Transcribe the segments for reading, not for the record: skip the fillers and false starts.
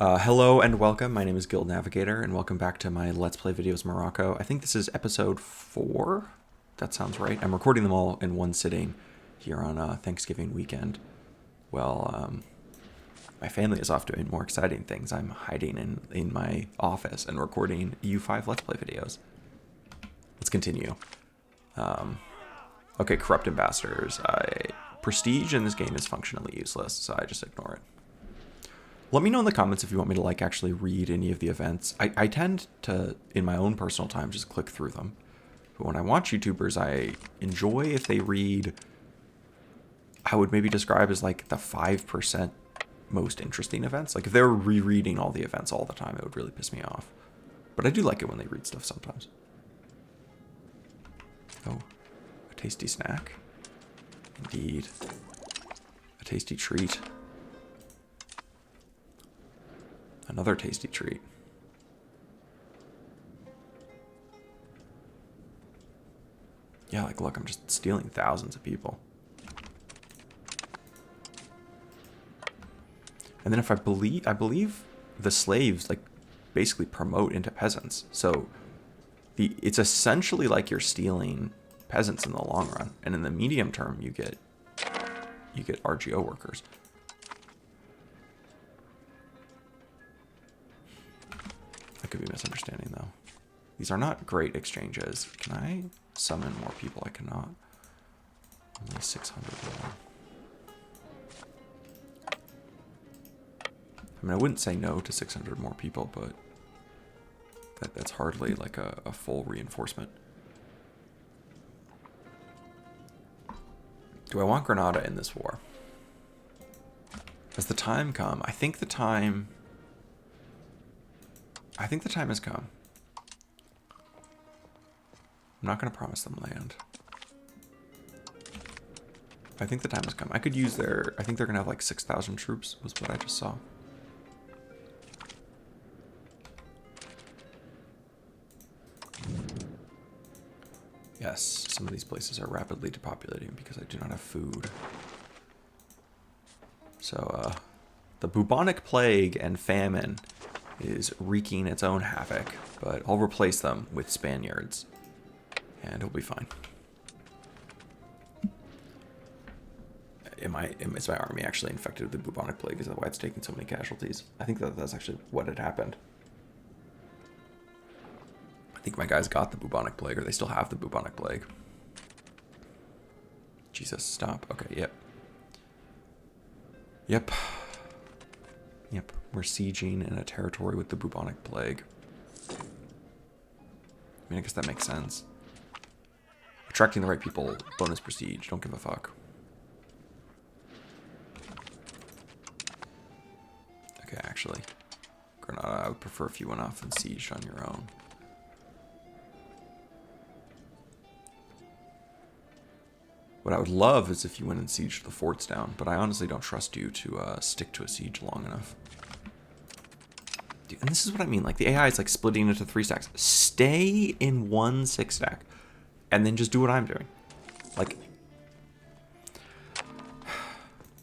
Hello and welcome. My name is Guild Navigator, and welcome back to my Let's Play videos Morocco. I think this is episode 4. That sounds right. I'm recording them all in one sitting here on Thanksgiving weekend. Well, my family is off doing more exciting things. I'm hiding in my office and recording EU5 Let's Play videos. Let's continue. Okay, corrupt ambassadors. Prestige in this game is functionally useless, so I just ignore it. Let me know in the comments if you want me to actually read any of the events. I tend to, in my own personal time, just click through them. But when I watch YouTubers, I enjoy if they read, I would maybe describe as like the 5% most interesting events. Like if they were rereading all the events all the time, it would really piss me off. But I do like it when they read stuff sometimes. Oh, a tasty snack. Indeed. A tasty treat. Another tasty treat. Yeah, like, look, I'm just stealing thousands of people. And then if I believe the slaves, like, basically promote into peasants. So it's essentially like you're stealing peasants in the long run. And in the medium term, you get RGO workers. Could be misunderstanding though. These are not great exchanges. Can I summon more people? I cannot. Only 600 more. I mean, I wouldn't say no to 600 more people, but that's hardly like a full reinforcement. Do I want Granada in this war? Has the time come? I think the time has come. I'm not going to promise them land. I think the time has come. I could use their... I think they're going to have like 6,000 troops, was what I just saw. Yes, some of these places are rapidly depopulating because I do not have food. So, the bubonic plague and famine is wreaking its own havoc, but I'll replace them with Spaniards, and it'll be fine. Is my army actually infected with the bubonic plague? Is that why it's taking so many casualties? I think that's actually what had happened. I think my guys got the bubonic plague, or they still have the bubonic plague. Jesus, stop. Okay, yep. Yep, we're sieging in a territory with the bubonic plague. I mean, I guess that makes sense. Attracting the right people, bonus prestige, don't give a fuck. Okay, actually, Granada, I would prefer if you went off and sieged on your own. What I would love is if you went and sieged the forts down, but I honestly don't trust you to stick to a siege long enough. Dude, and this is what I mean, like the AI is like splitting into 3 stacks. Stay in 1 6-stack, and then just do what I'm doing. Like,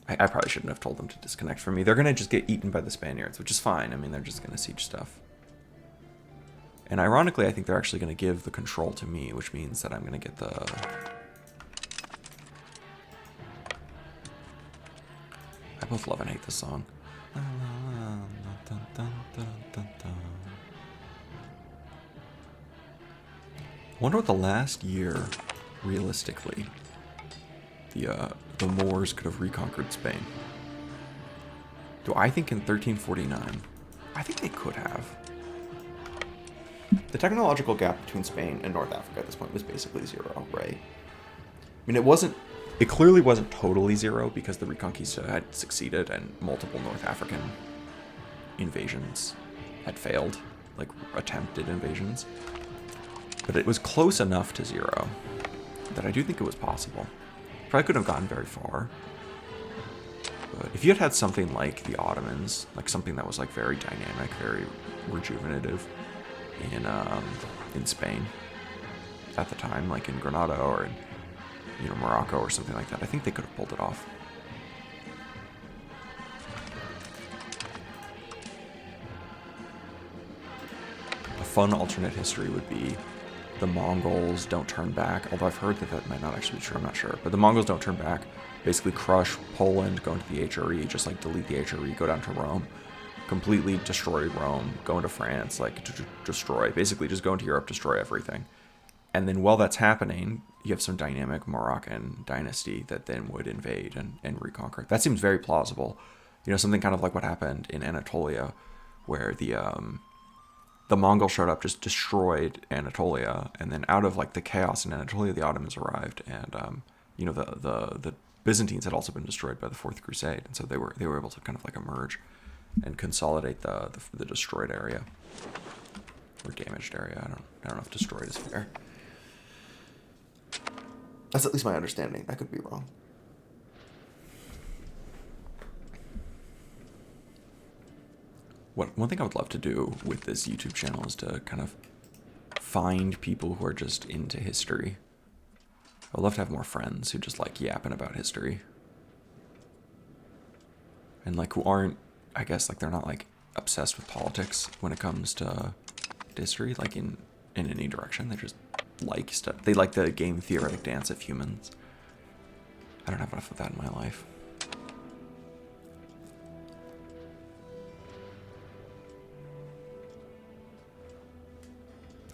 I probably shouldn't have told them to disconnect from me. They're gonna just get eaten by the Spaniards, which is fine. I mean, they're just gonna siege stuff. And ironically, I think they're actually gonna give the control to me, which means that I'm gonna get the... I both love and hate this song. I wonder what the last year, realistically, the Moors could have reconquered Spain. Do I think in 1349? I think they could have. The technological gap between Spain and North Africa at this point was basically 0, right? I mean, it clearly wasn't totally 0 because the Reconquista had succeeded and multiple North African invasions had failed, like attempted invasions. But it was close enough to 0 that I do think it was possible. Probably couldn't have gotten very far. But if you had something like the Ottomans, like something that was like very dynamic, very rejuvenative in Spain at the time, like in Granada or in Morocco or something like that, I think they could have pulled it off. fun alternate history would be the Mongols don't turn back, although I've heard that that might not actually be true, I'm not sure. But the Mongols don't turn back, basically crush Poland, go into the HRE, just like delete the HRE, go down to Rome, completely destroy Rome, go into France, like destroy, basically just go into Europe, destroy everything. And then while that's happening, you have some dynamic Moroccan dynasty that then would invade and reconquer. That seems very plausible. You know, something kind of like what happened in Anatolia, where the Mongols showed up, just destroyed Anatolia, and then out of like the chaos in Anatolia, the Ottomans arrived, and you know, the Byzantines had also been destroyed by the Fourth Crusade, and so they were able to kind of like emerge and consolidate the destroyed area or damaged area. I don't know if destroyed is fair. That's at least my understanding. I could be wrong. One thing I would love to do with this YouTube channel is to kind of find people who are just into history. I would love to have more friends who just like yapping about history. And like who aren't, I guess, like they're not like obsessed with politics when it comes to history, like in any direction. They just like stuff. They like the game theoretic dance of humans. I don't have enough of that in my life.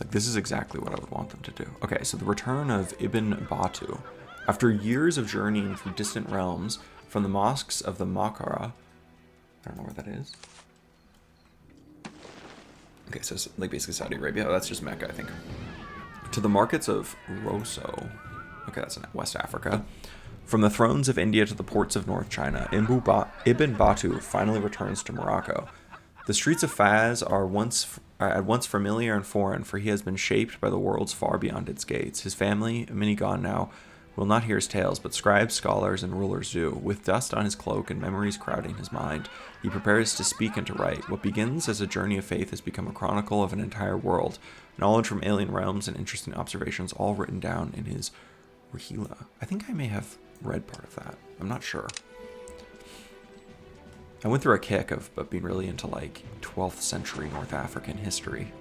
Like, this is exactly what I would want them to do. Okay, so the return of Ibn Batu. After years of journeying through distant realms, from the mosques of the Makkah, I don't know where that is. Okay, so it's like basically Saudi Arabia. Oh, that's just Mecca, I think. To the markets of Rosso. Okay, that's in West Africa. From the thrones of India to the ports of North China, Ibn Batu finally returns to Morocco. The streets of Fez are at once familiar and foreign, for he has been shaped by the worlds far beyond its gates. His family, many gone now, will not hear his tales, but scribes, scholars, and rulers do. With dust on his cloak and memories crowding his mind, he prepares to speak and to write. What begins as a journey of faith has become a chronicle of an entire world, knowledge from alien realms and interesting observations, all written down in his Rahila. I think I may have read part of that. I'm not sure. I went through a kick of being really into like 12th century North African history.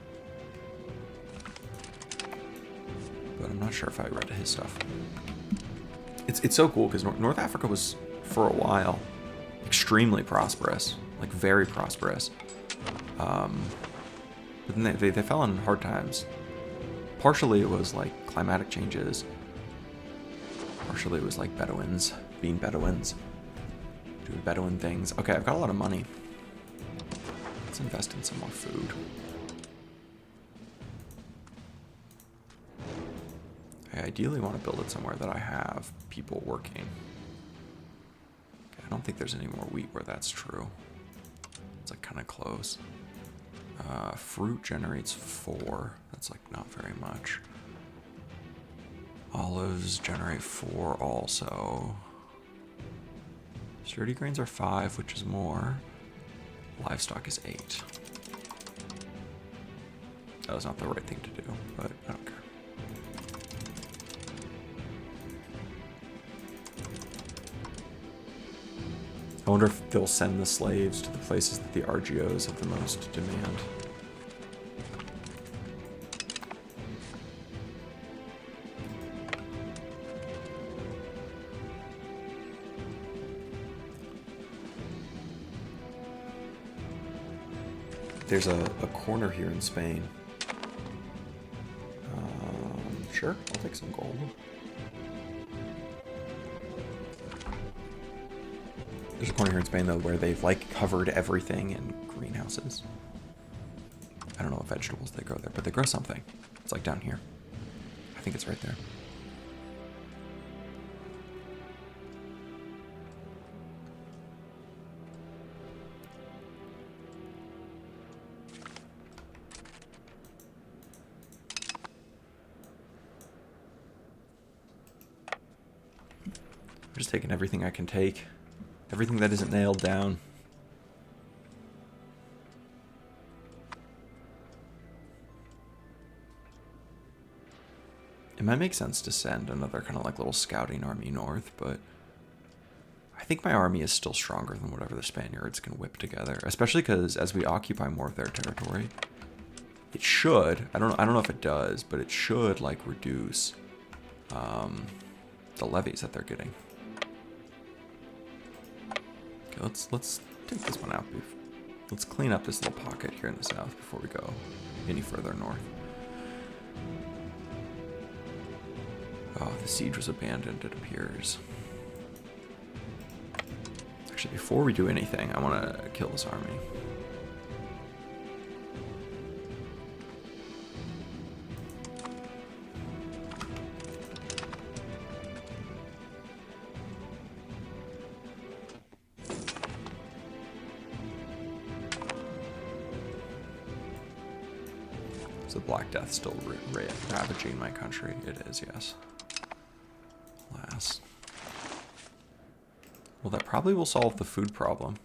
But I'm not sure if I read his stuff. It's so cool because North Africa was, for a while, extremely prosperous. Like, very prosperous. But then they fell on hard times. Partially it was like climatic changes. Partially it was like Bedouins being Bedouins. Doing Bedouin things. Okay, I've got a lot of money. Let's invest in some more food. I ideally want to build it somewhere that I have people working. Okay, I don't think there's any more wheat where that's true. It's like kind of close. Fruit generates 4. That's like not very much. Olives generate 4 also. Sturdy grains are 5, which is more. Livestock is 8. That was not the right thing to do, but I don't care. I wonder if they'll send the slaves to the places that the RGOs have the most demand. There's a corner here in Spain. Sure, I'll take some gold. There's a corner here in Spain, though, where they've, like, covered everything in greenhouses. I don't know what vegetables they grow there, but they grow something. It's, like, down here. I think it's right there. I'm just taking everything I can take. Everything that isn't nailed down. It might make sense to send another kind of like little scouting army north, but I think my army is still stronger than whatever the Spaniards can whip together, especially because as we occupy more of their territory, it should, I don't know if it does, but it should like reduce the levies that they're getting. Okay, let's take this one out. Let's clean up this little pocket here in the south before we go any further north. Oh, the siege was abandoned, it appears. Actually, before we do anything, I want to kill this army. Is the Black Death still ravaging my country? It is, yes. Alas. Well, that probably will solve the food problem.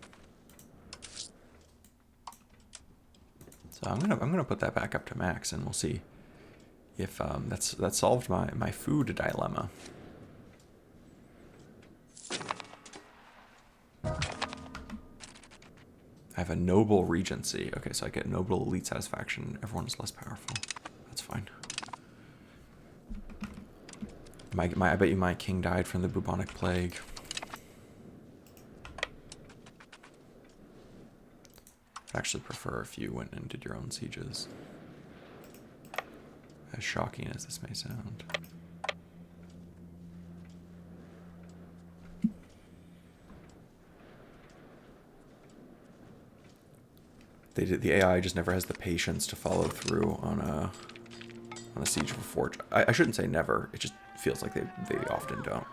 So I'm gonna put that back up to max, and we'll see if that solved my food dilemma. I have a noble regency. Okay, so I get noble elite satisfaction. Everyone is less powerful. That's fine. I bet you my king died from the bubonic plague. I'd actually prefer if you went and did your own sieges. As shocking as this may sound. The AI just never has the patience to follow through on a siege of a fort. I shouldn't say never. It just feels like they often don't.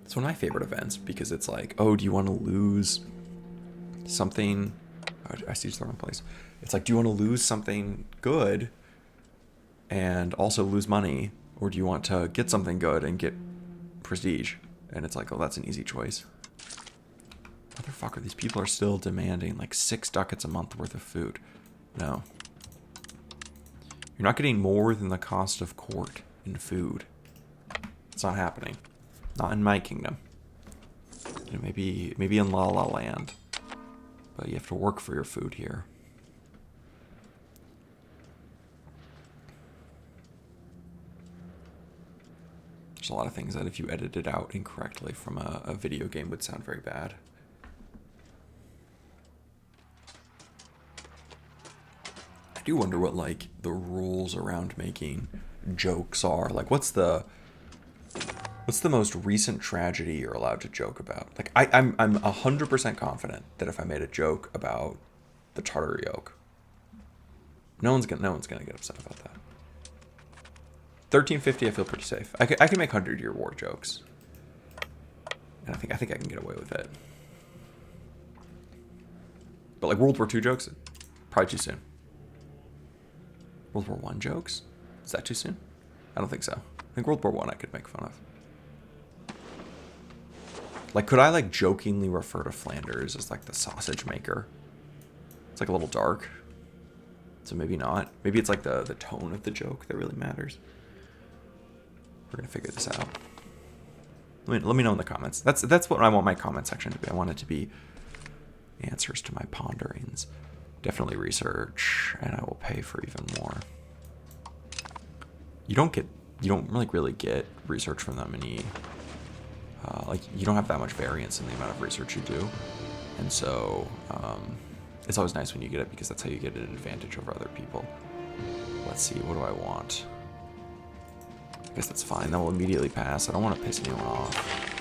It's one of my favorite events because it's like, oh, do you want to lose something? Oh, I siege the wrong place. It's like, do you want to lose something good and also lose money, or do you want to get something good and get prestige? And it's like, oh, that's an easy choice. Motherfucker, these people are still demanding like 6 ducats a month worth of food. No. You're not getting more than the cost of court in food. It's not happening. Not in my kingdom. You know, maybe in La La Land. But you have to work for your food here. There's a lot of things that if you edited out incorrectly from a video game would sound very bad. I do wonder what like the rules around making jokes are. Like what's the most recent tragedy you're allowed to joke about? Like I'm 100% confident that if I made a joke about the Tartar yoke, no one's gonna get upset about that. 1350, I feel pretty safe. I can make 100-year war jokes, and I think I can get away with it. But like World War II jokes, probably too soon. World War I jokes? Is that too soon? I don't think so. I think World War I could make fun of. Like, could I like jokingly refer to Flanders as like the sausage maker? It's like a little dark. So maybe not. Maybe it's like the tone of the joke that really matters. We're gonna figure this out. Let me know in the comments. That's what I want my comment section to be. I want it to be answers to my ponderings. Definitely research, and I will pay for even more. You don't really get research from that many. Like you don't have that much variance in the amount of research you do, and so it's always nice when you get it because that's how you get an advantage over other people. Let's see, what do I want? I guess that's fine. That will immediately pass. I don't want to piss anyone off.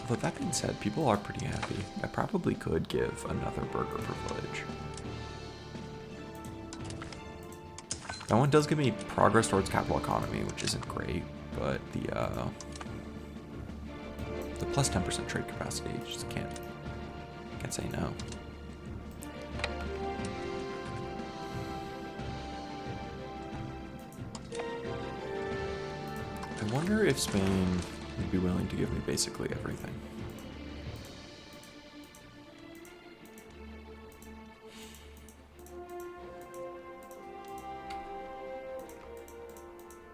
But that being said, people are pretty happy. I probably could give another burger privilege. That one does give me progress towards capital economy, which isn't great, but the plus 10% trade capacity, just can't say no. I wonder if Spain would be willing to give me basically everything.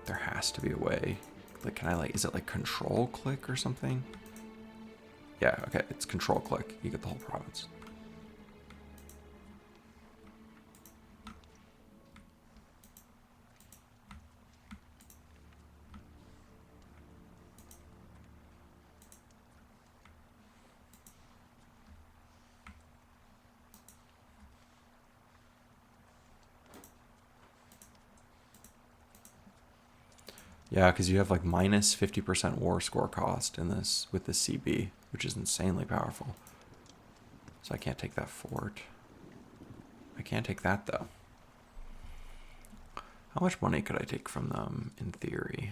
There has to be a way. Like, can I like, is it like control click or something? Yeah, okay, it's control click. You get the whole province. Yeah, because you have like minus 50% war score cost in this with this CB, which is insanely powerful. So I can't take that fort. I can't take that though. How much money could I take from them in theory?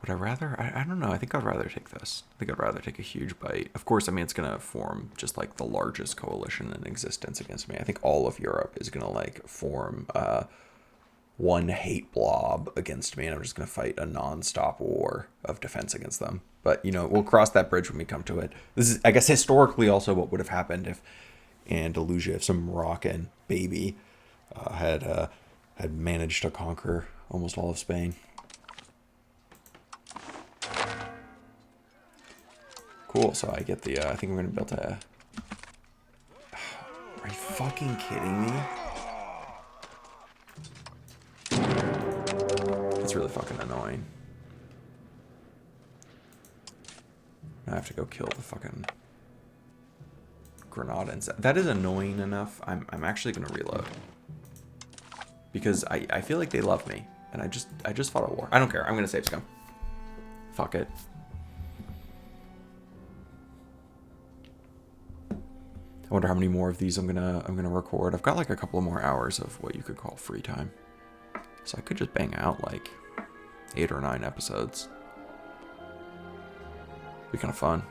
Would I rather? I don't know. I think I'd rather take this. I think I'd rather take a huge bite. Of course, I mean, it's going to form just like the largest coalition in existence against me. I think all of Europe is going to like form one hate blob against me, and I'm just going to fight a non-stop war of defense against them. But, you know, we'll cross that bridge when we come to it. This is, I guess, historically also what would have happened if Andalusia, if some Moroccan baby had managed to conquer almost all of Spain. Cool, so I get the, I think I'm going to build a... Are you fucking kidding me? It's really fucking annoying. I have to go kill the fucking Grenadans. That is annoying enough. I'm actually going to reload. Because I feel like they love me. And I just fought a war. I don't care. I'm going to save scum. Fuck it. I wonder how many more of these I'm gonna record. I've got like a couple more hours of what you could call free time, so I could just bang out like 8 or 9 episodes. Be kind of fun.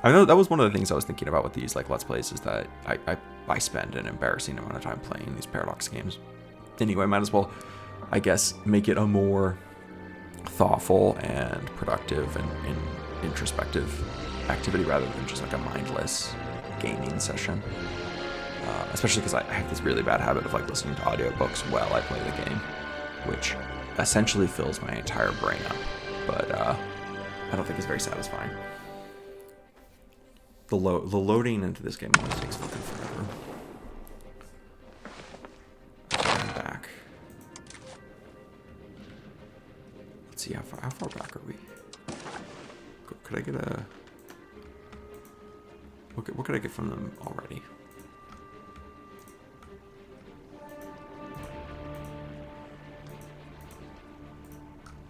I know that was one of the things I was thinking about with these like Let's Plays is that I spend an embarrassing amount of time playing these Paradox games. Anyway, might as well, I guess, make it a more thoughtful and productive and introspective activity rather than just like a mindless gaming session, especially because I have this really bad habit of like listening to audiobooks while I play the game, which essentially fills my entire brain up, but I don't think it's very satisfying. The loading into this game always takes fucking forever. I'm back. Let's see, how far back are we? Could I get a... What could I get from them already?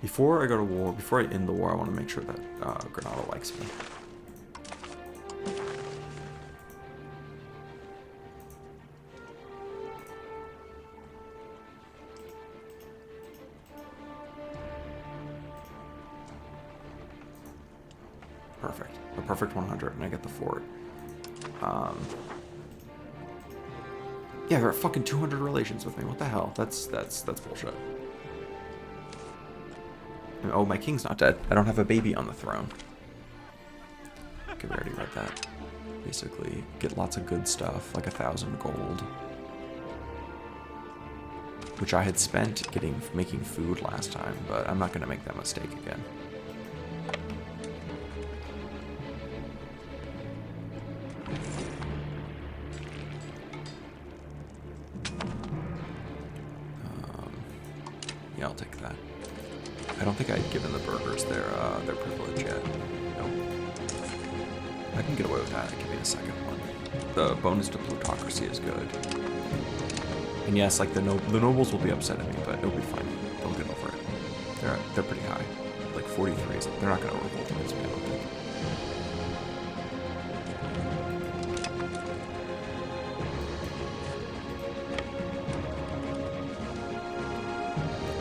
Before I go to war, before I end the war, I want to make sure that Granada likes me. Perfect. A perfect 100, and I get the fort. Yeah, they're at fucking 200 relations with me. What the hell? That's bullshit. And, oh, my king's not dead. I don't have a baby on the throne. Okay, we already read that. Basically, get lots of good stuff, like 1,000 gold, which I had spent making food last time, but I'm not gonna make that mistake again. Yeah, I'll take that. I don't think I'd given the burghers their privilege yet. Nope. I can get away with that. Give me a second one. The bonus to plutocracy is good. And yes, like the nobles will be upset at me, but it'll be fine. They'll get over it. They're pretty high. Like 43. They're not gonna revolt against me, I don't think.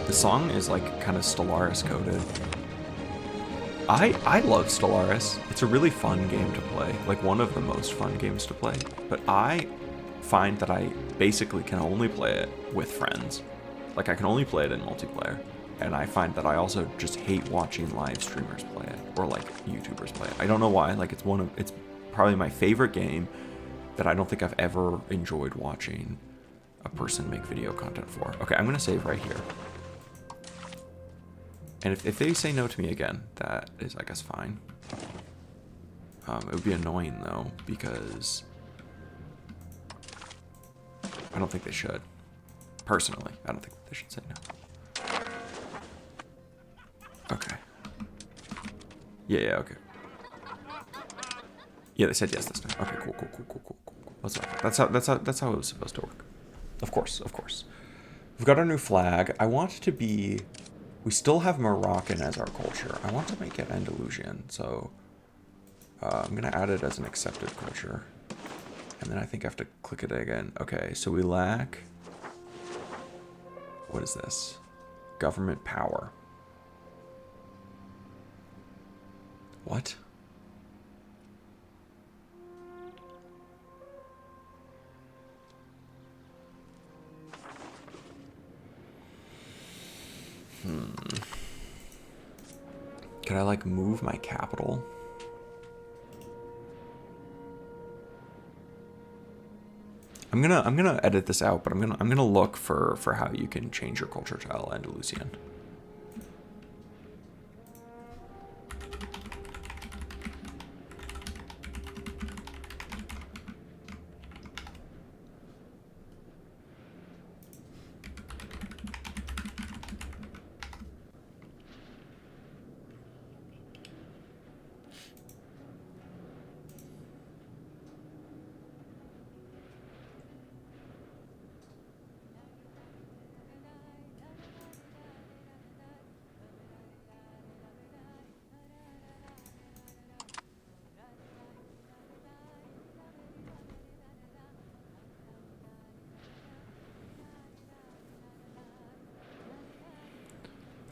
The song is like kind of Stellaris coded. I love Stellaris. It's a really fun game to play, like one of the most fun games to play. But I find that I basically can only play it with friends. Like I can only play it in multiplayer. And I find that I also just hate watching live streamers play it or like YouTubers play it. I don't know why. Like it's probably my favorite game that I don't think I've ever enjoyed watching a person make video content for. Okay, I'm gonna save right here. And if they say no to me again, that is, I guess, fine. It would be annoying, though, because I don't think they should. Personally, I don't think they should say no. Okay. Yeah, okay. Yeah, they said yes this time. Okay, cool. That's how it was supposed to work. Of course. We've got our new flag. I want it to be... We still have Moroccan as our culture. I want to make it Andalusian, so... I'm going to add it as an accepted culture. And then I think I have to click it again. Okay, so we lack... What is this? Government power. What? Can I like move my capital? I'm gonna edit this out, but I'm gonna look for how you can change your culture to Andalusian.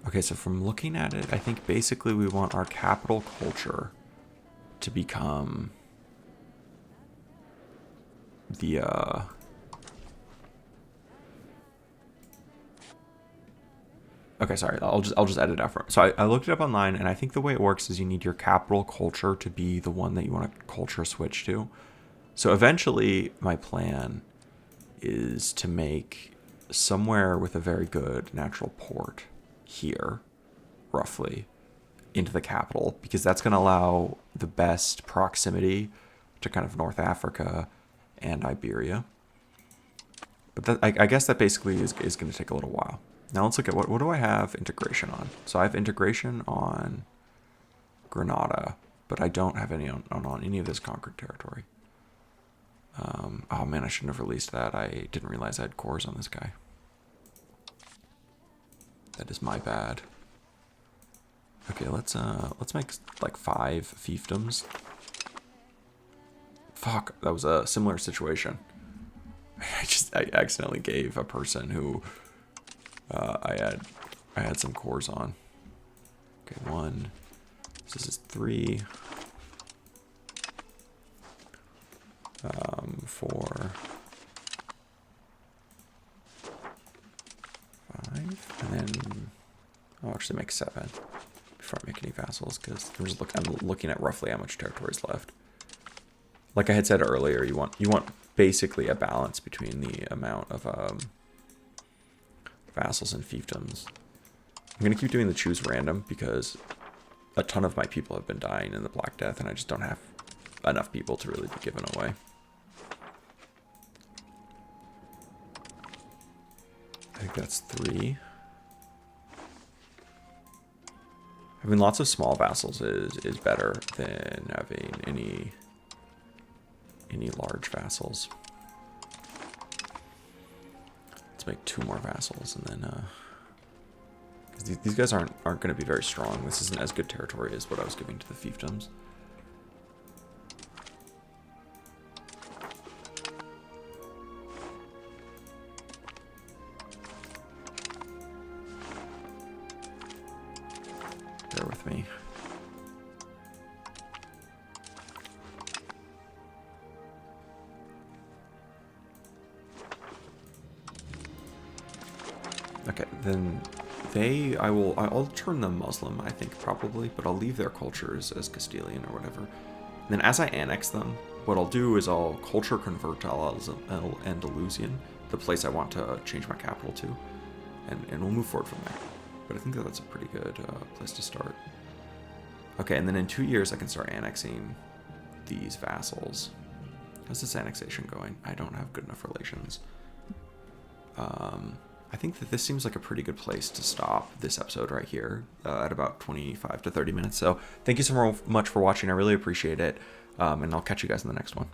Okay, so from looking at it, I think basically we want our capital culture to become the Okay, sorry. I'll just edit it out for. So I looked it up online, and I think the way it works is you need your capital culture to be the one that you want to culture switch to. So eventually, my plan is to make somewhere with a very good natural port here, roughly, into the capital, because that's going to allow the best proximity to kind of North Africa and Iberia. But that, I guess that basically is going to take a little while. Now let's look at what do I have integration on? So I have integration on Granada, but I don't have any on any of this conquered territory. Oh man, I shouldn't have released that. I didn't realize I had cores on this guy. That is my bad. Okay, let's make like 5 fiefdoms. Fuck, that was a similar situation. I accidentally gave a person who I had some cores on. Okay, 1. This is 3. 4. 5. And then I'll actually make 7 before I make any vassals, because I'm looking at roughly how much territory is left. Like I had said earlier, you want basically a balance between the amount of vassals and fiefdoms. I'm gonna keep doing the choose random because a ton of my people have been dying in the Black Death, and I just don't have enough people to really be given away. I think that's 3. Having lots of small vassals is better than having any large vassals. Let's make 2 more vassals, and then because these guys aren't going to be very strong. This isn't as good territory as what I was giving to the fiefdoms. Bear with me. Okay, then I'll turn them Muslim, I think, probably, but I'll leave their cultures as Castilian or whatever. And then as I annex them, what I'll do is I'll culture convert to Andalusian, the place I want to change my capital to, and we'll move forward from there. But I think that's a pretty good place to start. Okay, and then in 2 years I can start annexing these vassals. How's this annexation going? I don't have good enough relations. I think that this seems like a pretty good place to stop this episode right here at about 25 to 30 minutes. So thank you so much for watching. I really appreciate it. And I'll catch you guys in the next one.